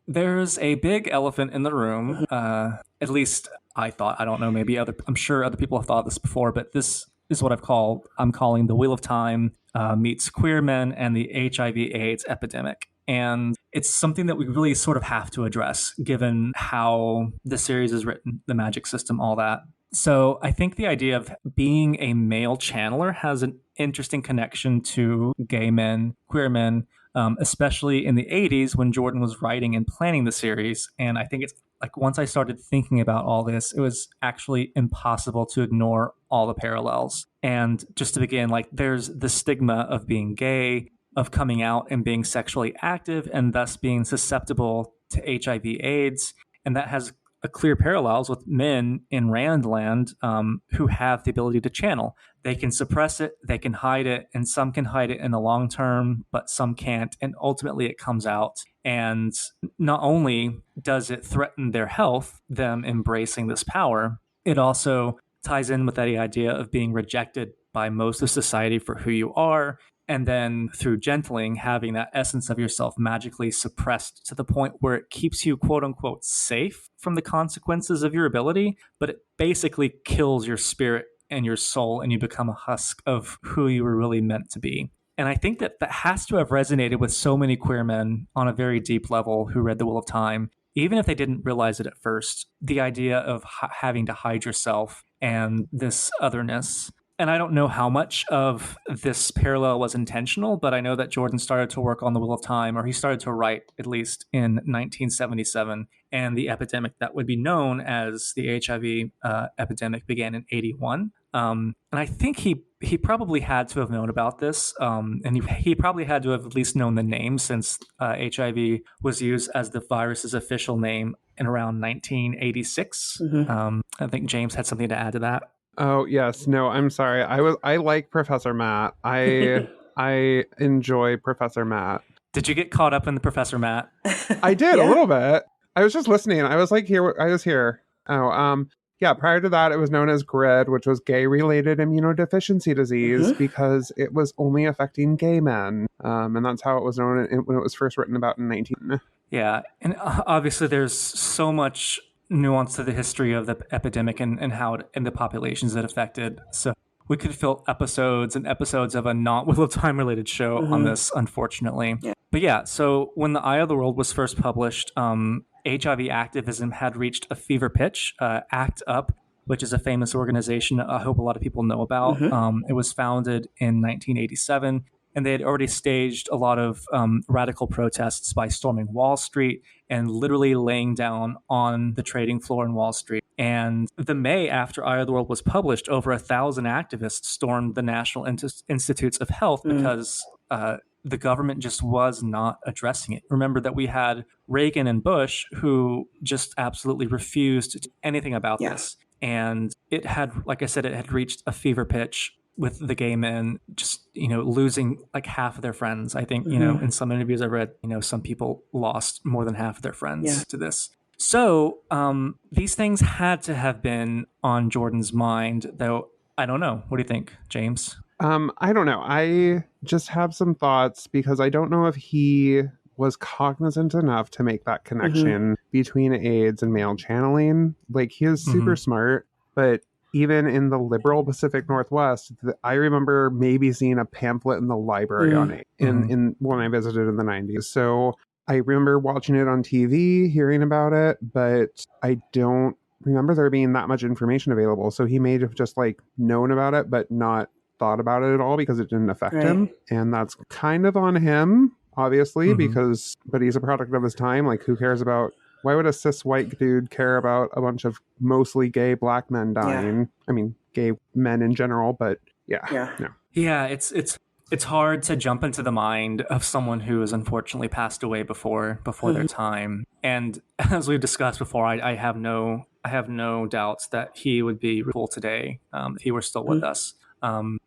Speaker 5: there's a big elephant in the room. At least I thought. I don't know. Maybe I'm sure other people have thought this before, but this is what I'm calling the Wheel of Time meets queer men and the HIV/AIDS epidemic. And it's something that we really sort of have to address, given how the series is written, the magic system, all that. So I think the idea of being a male channeler has an interesting connection to gay men, queer men, especially in the 80s when Jordan was writing and planning the series. And I think it's like once I started thinking about all this, it was actually impossible to ignore all the parallels. And just to begin, like there's the stigma of being gay, of coming out and being sexually active and thus being susceptible to HIV/AIDS. And that has a clear parallels with men in Randland who have the ability to channel. They can suppress it, they can hide it, and some can hide it in the long term, but some can't. And ultimately it comes out. And not only does it threaten their health, them embracing this power, it also ties in with that idea of being rejected by most of society for who you are. And then through gentling, having that essence of yourself magically suppressed to the point where it keeps you, quote unquote, safe from the consequences of your ability, but it basically kills your spirit and your soul, and you become a husk of who you were really meant to be. And I think that has to have resonated with so many queer men on a very deep level who read The Wheel of Time, even if they didn't realize it at first, the idea of having to hide yourself and this otherness. And I don't know how much of this parallel was intentional, but I know that Jordan started to work on The Wheel of Time, or he started to write at least in 1977, and the epidemic that would be known as the HIV epidemic began in 81. And I think he probably had to have known about this, and he probably had to have at least known the name, since HIV was used as the virus's official name in around 1986. I think James had something to add to that.
Speaker 2: Oh yes, no, I'm sorry. I like Professor Matt. I enjoy Professor Matt.
Speaker 5: Did you get caught up in the Professor Matt?
Speaker 2: I did a little bit. I was just listening. I was like here. I was here. Oh, yeah. Prior to that, it was known as GRID, which was gay-related immunodeficiency disease, because it was only affecting gay men, and that's how it was known when it was first written about in 19.
Speaker 5: Yeah, and obviously there's so much nuance to the history of the epidemic and how and the populations it affected. So we could fill episodes and episodes of a not Wheel of Time related show on this, unfortunately. Yeah. But yeah, so when The Eye of the World was first published, HIV activism had reached a fever pitch. ACT UP, which is a famous organization I hope a lot of people know about. It was founded in 1987. And they had already staged a lot of radical protests by storming Wall Street and literally laying down on the trading floor in Wall Street. And the May after Eye of the World was published, over 1,000 activists stormed the National Institutes of Health because the government just was not addressing it. Remember that we had Reagan and Bush who just absolutely refused to do anything about this. And it had, like I said, it had reached a fever pitch with the gay men just, losing like half of their friends. I think, in some interviews I read, some people lost more than half of their friends to this. So these things had to have been on Jordan's mind, though. I don't know. What do you think, James?
Speaker 2: I don't know. I just have some thoughts because I don't know if he was cognizant enough to make that connection between AIDS and male channeling. Like, he is super smart, but even in the liberal Pacific Northwest, I remember maybe seeing a pamphlet in the library on it in when I visited in the 90s. So I remember watching it on TV, hearing about it, but I don't remember there being that much information available. So he may have just like known about it, but not thought about it at all because it didn't affect him. And that's kind of on him, obviously, but he's a product of his time. Like, who cares about, why would a cis white dude care about a bunch of mostly gay black men dying? Yeah. I mean, gay men in general, but yeah.
Speaker 5: It's hard to jump into the mind of someone who has unfortunately passed away before their time. And as we've discussed before, I have no doubts that he would be cool today if he were still with us.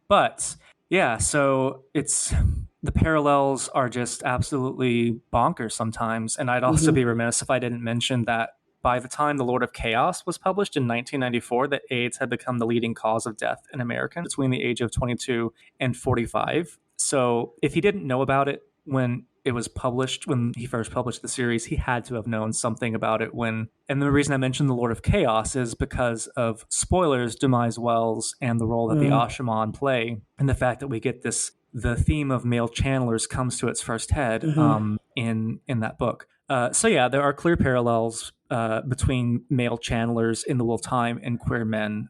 Speaker 5: But yeah, so the parallels are just absolutely bonkers sometimes. And I'd also be remiss if I didn't mention that by the time The Lord of Chaos was published in 1994, that AIDS had become the leading cause of death in Americans between the age of 22 and 45. So if he didn't know about it when it was published, when he first published the series, he had to have known something about it when... And the reason I mentioned The Lord of Chaos is because of, spoilers, Demise Wells and the role that the Ashaman play, and the fact that we get the theme of male channelers comes to its first head in that book. So yeah, there are clear parallels between male channelers in the Wheel of Time and queer men,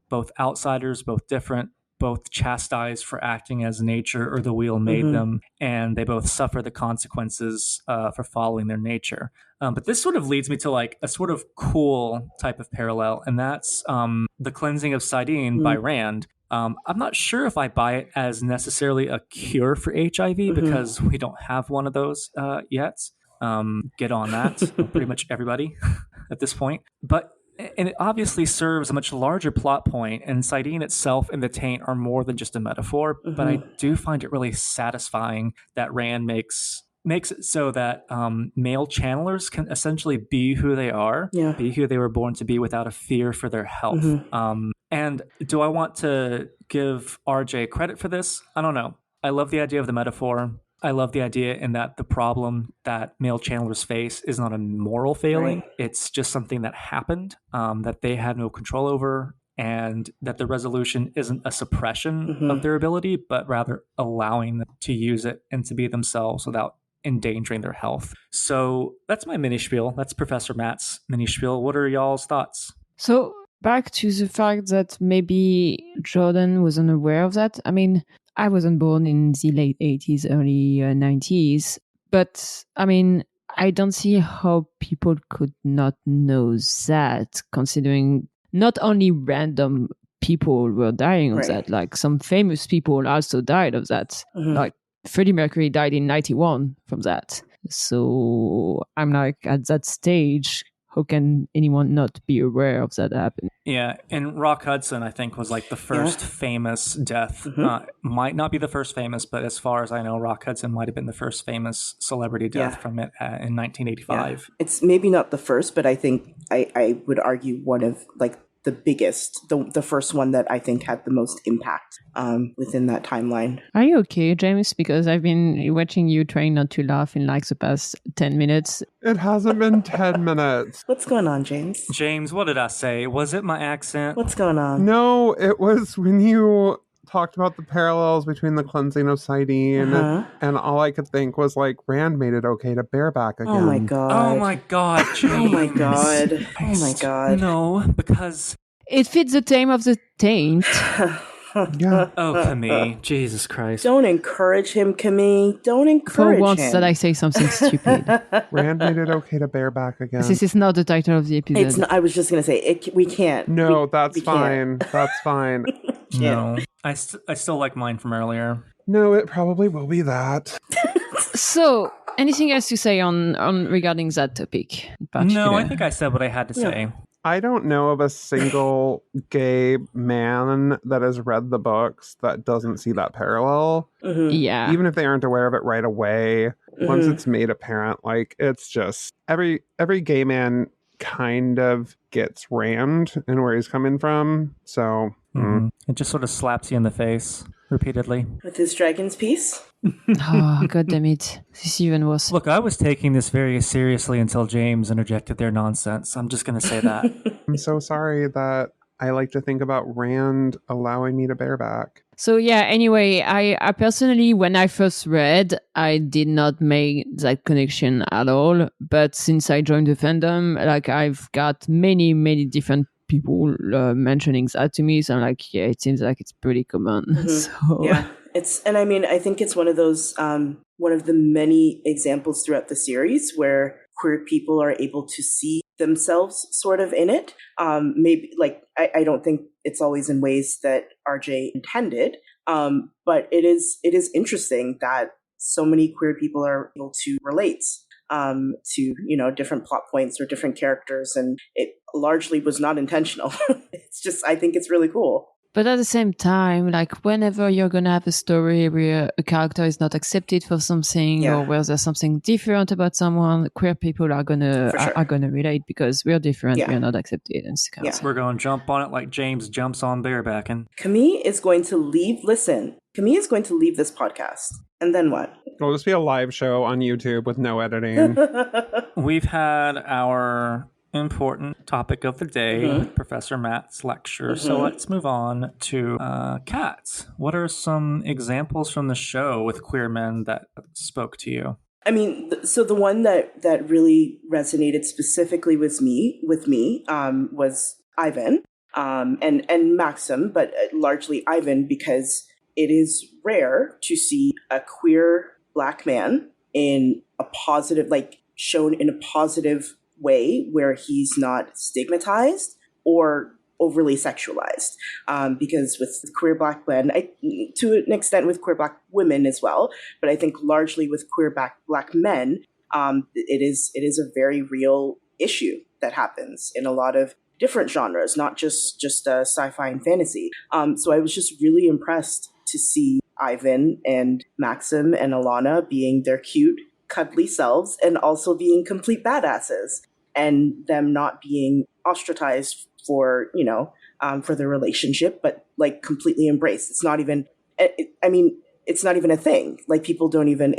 Speaker 5: both outsiders, both different, both chastised for acting as nature or the wheel made them, and they both suffer the consequences for following their nature. But this sort of leads me to like a sort of cool type of parallel, and that's The Cleansing of Sidene by Rand. I'm not sure if I buy it as necessarily a cure for HIV because we don't have one of those yet. Get on that, pretty much everybody at this point. And it obviously serves a much larger plot point, and Sidene itself and the Taint are more than just a metaphor, but I do find it really satisfying that Rand makes it so that male channelers can essentially be who they are, be who they were born to be without a fear for their health. And do I want to give RJ credit for this? I don't know. I love the idea of the metaphor. I love the idea in that the problem that male channelers face is not a moral failing. It's just something that happened that they had no control over, and that the resolution isn't a suppression of their ability, but rather allowing them to use it and to be themselves without endangering their health. So that's my mini spiel. That's Professor Matt's mini spiel. What are y'all's thoughts?
Speaker 4: So back to the fact that maybe Jordan was unaware of that. I mean, I wasn't born in the late 80s, early 90s, but I mean, I don't see how people could not know that, considering not only random people were dying of that, like some famous people also died of that. Like Freddie Mercury died in 91 from that. So I'm like, at that stage, how can anyone not be aware of that happening?
Speaker 5: Yeah, and Rock Hudson, I think, was like the first famous death. Might not be the first famous, but as far as I know, Rock Hudson might have been the first famous celebrity death from it in 1985.
Speaker 1: Yeah. It's maybe not the first, but I think I would argue one of like the biggest, the first one that I think had the most impact within that timeline.
Speaker 4: Are you okay, James? Because I've been watching you trying not to laugh in like the past 10 minutes.
Speaker 2: It hasn't been 10 minutes.
Speaker 1: What's going on, James?
Speaker 5: James, what did I say? Was it my accent?
Speaker 1: What's going on?
Speaker 2: No, it was when you talked about the parallels between The Cleansing of Sidene, and all I could think was like, Rand made it okay to bareback again.
Speaker 1: Oh my god.
Speaker 5: Oh my god, James.
Speaker 1: Oh my god. Oh my god.
Speaker 5: No, because
Speaker 4: it fits the theme of the Taint.
Speaker 2: Yeah.
Speaker 5: Oh, Camille, Jesus Christ.
Speaker 1: Don't encourage him, Camille. Don't encourage him.
Speaker 4: For once that I say something stupid.
Speaker 2: Rand made it okay to bareback again.
Speaker 4: This is not the title of the episode.
Speaker 1: It's not, I was just going to say, we can't.
Speaker 2: No,
Speaker 1: we
Speaker 2: that's fine. That's fine.
Speaker 5: No, I still like mine from earlier.
Speaker 2: No, it probably will be that.
Speaker 4: So, anything else to say on regarding that topic?
Speaker 5: No, I think I said what I had to say.
Speaker 2: I don't know of a single gay man that has read the books that doesn't see that parallel.
Speaker 4: Yeah.
Speaker 2: Even if they aren't aware of it right away, once it's made apparent, like, it's just every gay man kind of gets Rand and where he's coming from. So
Speaker 5: it just sort of slaps you in the face repeatedly.
Speaker 1: With his dragon's piece?
Speaker 4: Oh, god damn it. This is even worse.
Speaker 5: Look, I was taking this very seriously until James interjected their nonsense. I'm just going to say that.
Speaker 2: I'm so sorry that I like to think about Rand allowing me to bareback.
Speaker 4: So yeah, anyway, I personally, when I first read, I did not make that connection at all. But since I joined the fandom, like I've got many different people mentioning that to me. So I'm like, yeah, it seems like it's pretty common. So
Speaker 1: Yeah, and I mean, I think it's one of those, one of the many examples throughout the series where queer people are able to see themselves sort of in it. Maybe like, I don't think it's always in ways that RJ intended. But it is interesting that so many queer people are able to relate to, different plot points or different characters. And it largely was not intentional. It's just, I think it's really cool.
Speaker 4: But at the same time, like whenever you're going to have a story where a character is not accepted for something or where there's something different about someone, queer people are going to relate because we're different, we're not accepted. And
Speaker 5: we're going to jump on it like James jumps on barebacking.
Speaker 1: Camille is going to leave this podcast. And then what?
Speaker 2: It'll just be a live show on YouTube with no editing.
Speaker 5: We've had our important topic of the day with Professor Matt's lecture. So let's move on to Cats. What are some examples from the show with queer men that spoke to you?
Speaker 1: I mean, so the one that really resonated specifically with me was Ivan and Maxim, but largely Ivan, because it is rare to see a queer Black man in a positive, like shown in a positive way where he's not stigmatized or overly sexualized. Because with queer Black men, to an extent with queer Black women as well, but I think largely with queer Black men, it is a very real issue that happens in a lot of different genres, not just sci-fi and fantasy. So I was just really impressed to see Ivan and Maxim and Alana being their cute, cuddly selves and also being complete badasses, and them not being ostracized for their relationship, but like completely embraced. It's not even, it's not even a thing. Like people don't even,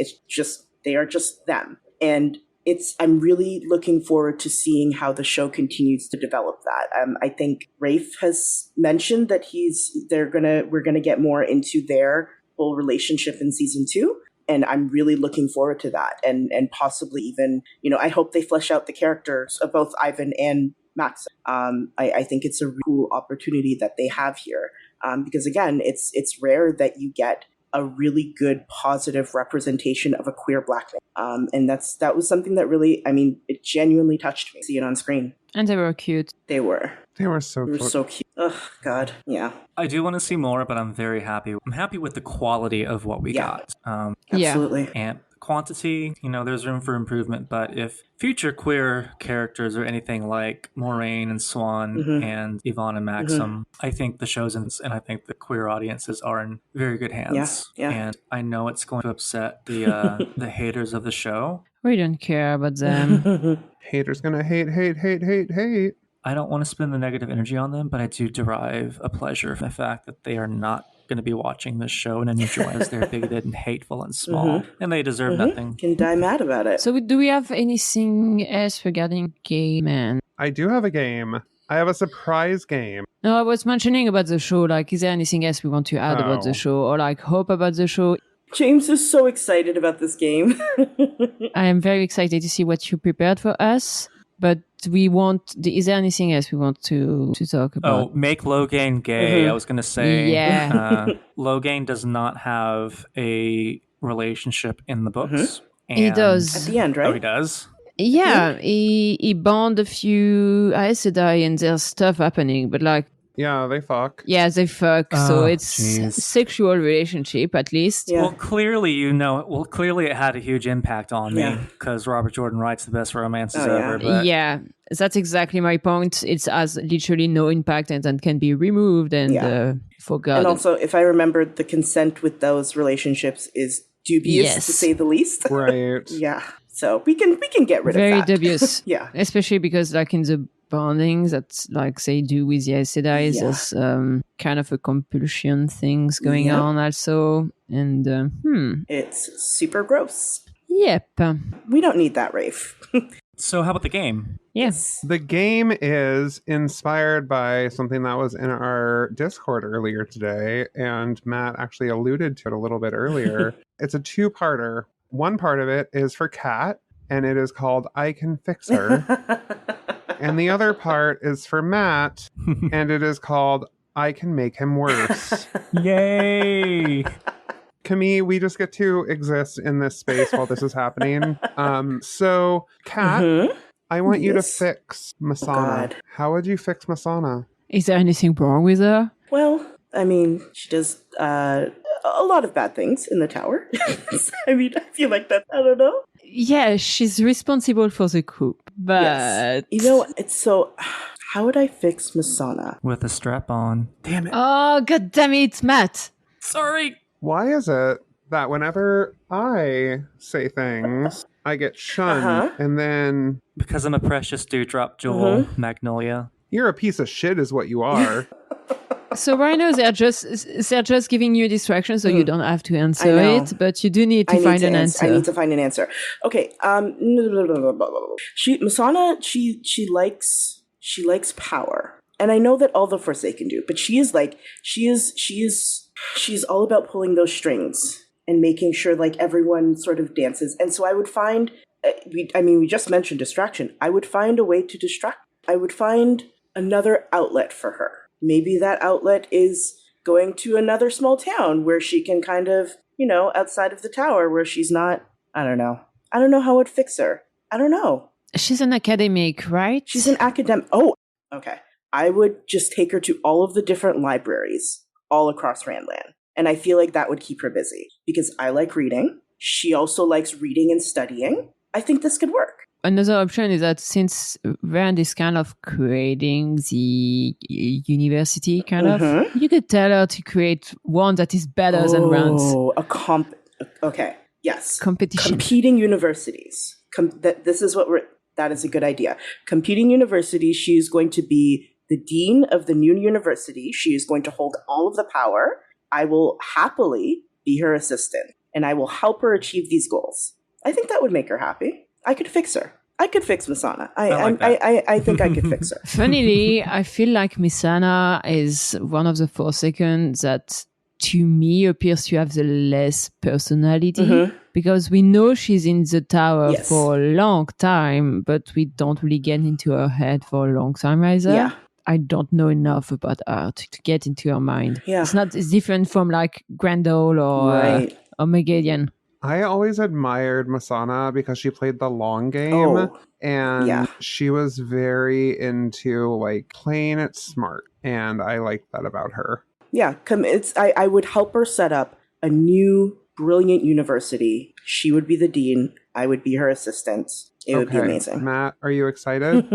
Speaker 1: they are just them. And I'm really looking forward to seeing how the show continues to develop that. I think Rafe has mentioned that we're gonna get more into their whole relationship in season 2. And I'm really looking forward to that. And possibly even, I hope they flesh out the characters of both Ivan and Max. I think it's a really cool opportunity that they have here. Because again, it's rare that you get a really good positive representation of a queer Black man. And that was something that really, it genuinely touched me. See it on screen.
Speaker 4: And they were cute.
Speaker 1: They were.
Speaker 2: They were so cute.
Speaker 1: So cute. Oh, God. Yeah.
Speaker 5: I do want to see more, but I'm very happy. I'm happy with the quality of what we got.
Speaker 1: Absolutely.
Speaker 5: And quantity, there's room for improvement. But if future queer characters are anything like Moraine and Swan and Yvonne and Maxim, I think the show's and I think the queer audiences are in very good hands.
Speaker 1: Yeah.
Speaker 5: And I know it's going to upset the the haters of the show.
Speaker 4: We don't care about them.
Speaker 2: Haters gonna hate.
Speaker 5: I don't want to spend the negative energy on them, but I do derive a pleasure from the fact that they are not going to be watching this show and enjoy as they're bigoted and hateful and small, and they deserve nothing.
Speaker 1: Can die mad about it.
Speaker 4: So do we have anything else regarding gay men?
Speaker 2: I do have a game. I have a surprise game.
Speaker 4: No, I was mentioning about the show. Like, is there anything else we want to add about the show or like hope about the show?
Speaker 1: James is so excited about this game.
Speaker 4: I am very excited to see what you prepared for us. But is there anything else we want to talk about?
Speaker 5: Oh, make Logain gay. I was going to say.
Speaker 4: Yeah.
Speaker 5: Logain does not have a relationship in the books.
Speaker 4: He does.
Speaker 1: At the end, right?
Speaker 5: Oh, he does?
Speaker 4: Yeah. He bond a few Aes Sedai and there's stuff happening. But like,
Speaker 2: yeah, they fuck.
Speaker 4: Yeah, they fuck. So it's sexual relationship, at least.
Speaker 1: Yeah.
Speaker 5: Well, clearly, clearly it had a huge impact on me because Robert Jordan writes the best romances ever. But...
Speaker 4: Yeah, that's exactly my point. It has literally no impact and can be removed and forgotten.
Speaker 1: And also, if I remember, the consent with those relationships is dubious, to say the least.
Speaker 2: Right.
Speaker 1: Yeah. So we can get rid of that.
Speaker 4: Very dubious.
Speaker 1: Yeah.
Speaker 4: Especially because like in the bondings that like they do with the Aes Sedai, there's kind of a compulsion things going on also. And
Speaker 1: it's super gross.
Speaker 4: Yep.
Speaker 1: We don't need that, Rafe.
Speaker 5: So how about the game?
Speaker 4: Yes.
Speaker 2: The game is inspired by something that was in our Discord earlier today, and Matt actually alluded to it a little bit earlier. It's a two-parter. One part of it is for Kat, and it is called I Can Fix Her. And the other part is for Matt, and it is called I Can Make Him Worse.
Speaker 5: Yay!
Speaker 2: Camille, we just get to exist in this space while this is happening. So, Kat, I want you to fix Masana. How would you fix Masana?
Speaker 4: Is there anything wrong with her?
Speaker 1: Well, I mean, she does a lot of bad things in the tower. I mean, I feel like that. I don't know.
Speaker 4: Yeah, she's responsible for the coup, but...
Speaker 1: Yes. You know, it's so... How would I fix Masana?
Speaker 5: With a strap on. Damn it.
Speaker 4: Oh, god damn it, Matt.
Speaker 5: Sorry.
Speaker 2: Why is it that whenever I say things, I get shunned, and then...
Speaker 5: Because I'm a precious dewdrop jewel, Magnolia.
Speaker 2: You're a piece of shit is what you are.
Speaker 4: So right now they're just giving you distractions, so you don't have to answer it, but you do need to find an answer.
Speaker 1: I need to find an answer. Okay. Masana, she likes power, and I know that all the Forsaken do, but she's all about pulling those strings and making sure like everyone sort of dances. And so I would find, we just mentioned distraction. I would find a way to distract. I would find another outlet for her. Maybe that outlet is going to another small town where she can kind of, outside of the tower where she's not, I don't know. I don't know how it would fix her. I don't know.
Speaker 4: She's an academic, right?
Speaker 1: She's an academic. Oh, okay. I would just take her to all of the different libraries all across Randland. And I feel like that would keep her busy because I like reading. She also likes reading and studying. I think this could work.
Speaker 4: Another option is that since Rand is kind of creating the university, you could tell her to create one that is better than Rand's.
Speaker 1: Oh, okay, yes.
Speaker 4: Competition.
Speaker 1: Competing universities. That is a good idea. Competing universities, she's going to be the dean of the new university. She is going to hold all of the power. I will happily be her assistant, and I will help her achieve these goals. I think that would make her happy. I could fix her. I could fix Masana. I think I could fix her.
Speaker 4: Funnily, I feel like Misana is one of the Forsaken that, to me, appears to have the less personality. Because we know she's in the tower for a long time, but we don't really get into her head for a long time either.
Speaker 1: Yeah.
Speaker 4: I don't know enough about her to get into her mind. Yeah. It's different from like Grendel or Megadian.
Speaker 2: I always admired Masana because she played the long game, and she was very into like playing it smart, and I liked that about her.
Speaker 1: Yeah, I would help her set up a new brilliant university. She would be the dean. I would be her assistant. It would be amazing.
Speaker 2: Matt, are you excited?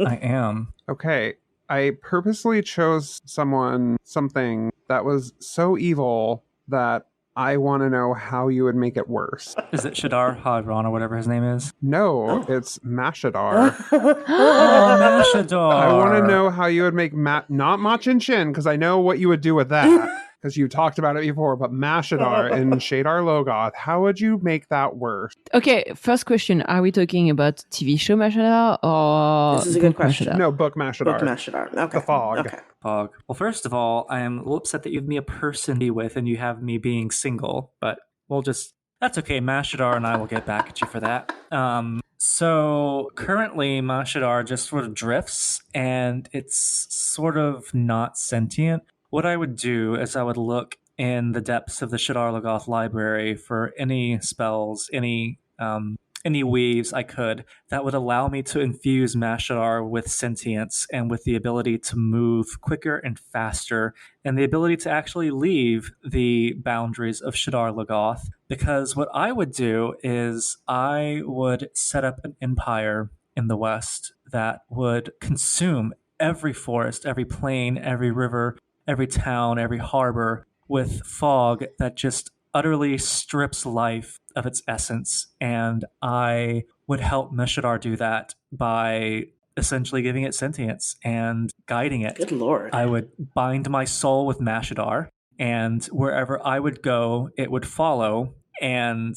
Speaker 5: I am.
Speaker 2: Okay. I purposely chose something that was so evil that I want to know how you would make it worse.
Speaker 5: Is it Shadar Hadron or whatever his name is?
Speaker 2: No, it's Mashadar.
Speaker 5: Mashadar.
Speaker 2: I want to know how you would make not Machin Shin, because I know what you would do with that. Because you talked about it before, but Mashadar and Shadar Logoth, how would you make that worse?
Speaker 4: Okay, first question. Are we talking about TV show Mashadar or
Speaker 1: this is a good question.
Speaker 4: Mashadar?
Speaker 2: No, book Mashadar.
Speaker 1: Book Mashadar. Okay.
Speaker 2: The Fog.
Speaker 1: Okay.
Speaker 5: Fog. Well, first of all, I am a little upset that you have me a person to be with and you have me being single, but that's okay. Mashadar and I will get back at you for that. So currently Mashadar just sort of drifts and it's sort of not sentient. What I would do is I would look in the depths of the Shadar Logoth library for any spells, any weaves I could that would allow me to infuse Mashadar with sentience and with the ability to move quicker and faster and the ability to actually leave the boundaries of Shadar Logoth. Because what I would do is I would set up an empire in the West that would consume every forest, every plain, every river, every town, every harbor with fog that just utterly strips life of its essence. And I would help Meshadar do that by essentially giving it sentience and guiding it.
Speaker 1: Good Lord.
Speaker 5: I would bind my soul with Mashadar, and wherever I would go, it would follow. And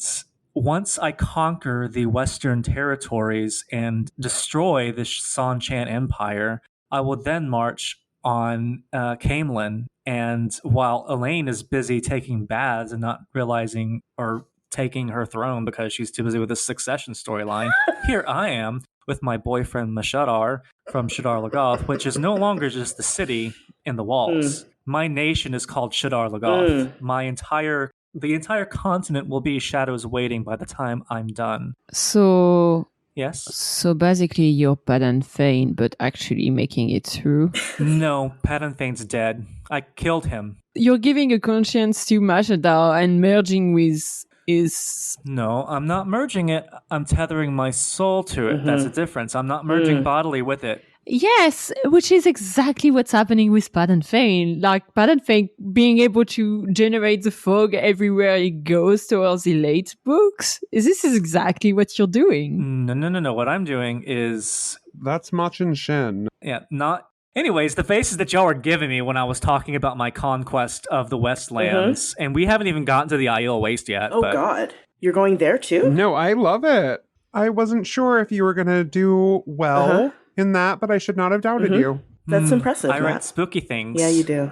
Speaker 5: once I conquer the Western territories and destroy the San-Chan Empire, I will then march on Camelin. And while Elaine is busy taking baths and not realizing or taking her throne because she's too busy with the succession storyline, here I am with my boyfriend Mashadar from Shadar Logoth, which is no longer just the city in the walls. My nation is called Shadar Logoth. The entire continent will be shadows waiting by the time I'm done.
Speaker 4: So
Speaker 5: Yes?
Speaker 4: So basically you're Padan Thane, but actually making it through.
Speaker 5: No, Padan Thane's dead. I killed him.
Speaker 4: You're giving a conscience to Mashadar and merging with is...
Speaker 5: No, I'm not merging it. I'm tethering my soul to it. That's the difference. I'm not merging bodily with it.
Speaker 4: Yes, which is exactly what's happening with Padan Thane. Like, Padan Thane being able to generate the fog everywhere he goes towards the late books. This is exactly what you're doing.
Speaker 5: No. What I'm doing is...
Speaker 2: That's Machin Shen.
Speaker 5: Yeah, not... Anyways, the faces that y'all were giving me when I was talking about my conquest of the Westlands, and we haven't even gotten to the Aiel Waste yet.
Speaker 1: Oh, God. You're going there, too?
Speaker 2: No, I love it. I wasn't sure if you were going to do well in that, but I should not have doubted you.
Speaker 1: That's impressive,
Speaker 5: I
Speaker 1: Matt.
Speaker 5: write spooky things.
Speaker 1: Yeah, you do.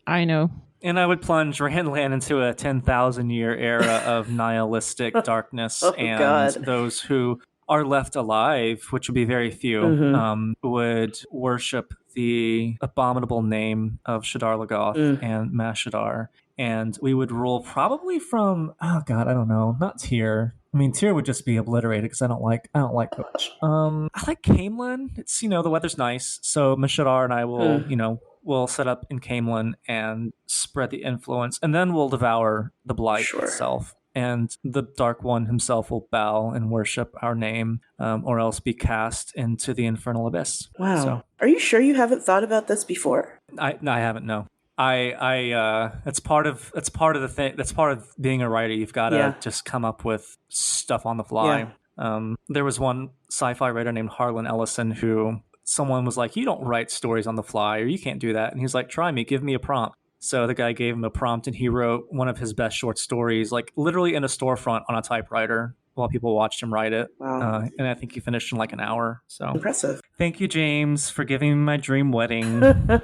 Speaker 4: I know.
Speaker 5: And I would plunge Randland into a 10,000-year era of nihilistic darkness, and those who are left alive, which would be very few, would worship the abominable name of Shadar Logoth and Mashadar. And we would rule probably from, I don't know, not Tyr. I mean, Tyr would just be obliterated because I don't like much. I like Camelin. It's, the weather's nice. So Mashadar and I will, we'll set up in Camelin and spread the influence. And then we'll devour the Blight itself. And the Dark One himself will bow and worship our name, or else be cast into the infernal abyss.
Speaker 1: Wow.
Speaker 5: So,
Speaker 1: are you sure you haven't thought about this before?
Speaker 5: I haven't, no. It's part of the thing. That's part of being a writer. You've got to just come up with stuff on the fly. Yeah. There was one sci-fi writer named Harlan Ellison who someone was like, "You don't write stories on the fly, or you can't do that." And he's like, "Try me. Give me a prompt." So the guy gave him a prompt, and he wrote one of his best short stories, like literally in a storefront on a typewriter, while people watched him write it.
Speaker 1: Wow.
Speaker 5: And I think he finished in like an hour. So
Speaker 1: impressive.
Speaker 5: Thank you, James, for giving me my dream wedding.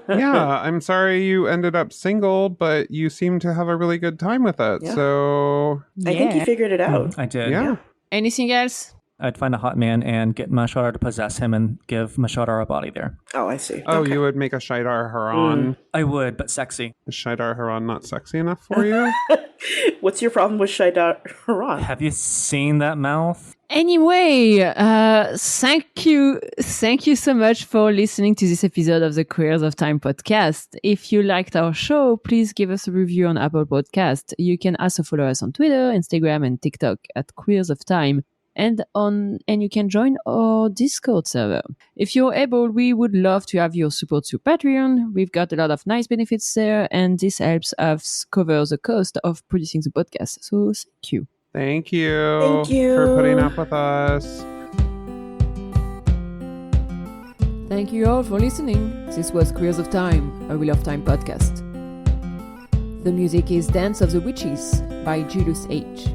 Speaker 2: Yeah, I'm sorry you ended up single, but you seem to have a really good time with it.
Speaker 1: Yeah.
Speaker 2: So
Speaker 1: I think you figured it out.
Speaker 5: I did.
Speaker 2: Yeah.
Speaker 4: Anything else?
Speaker 5: I'd find a hot man and get Mashadar to possess him and give Mashadar a body there.
Speaker 1: Oh, I see.
Speaker 2: Oh, you would make a Shaidar Haran.
Speaker 5: I would, but sexy.
Speaker 2: Is Shaidar Haran not sexy enough for you?
Speaker 1: What's your problem with Shaidar Haran?
Speaker 5: Have you seen that mouth?
Speaker 4: Anyway, thank you so much for listening to this episode of the Queers of Time podcast. If you liked our show, please give us a review on Apple Podcast. You can also follow us on Twitter, Instagram, and TikTok at Queers of Time. And you can join our Discord server. If you're able, we would love to have your support through Patreon. We've got a lot of nice benefits there, and this helps us cover the cost of producing the podcast. So thank you.
Speaker 2: Thank you.
Speaker 1: Thank you
Speaker 2: for putting up with us.
Speaker 4: Thank you all for listening. This was Queers of Time, a Wheel of Time podcast. The music is Dance of the Witches by Julius H.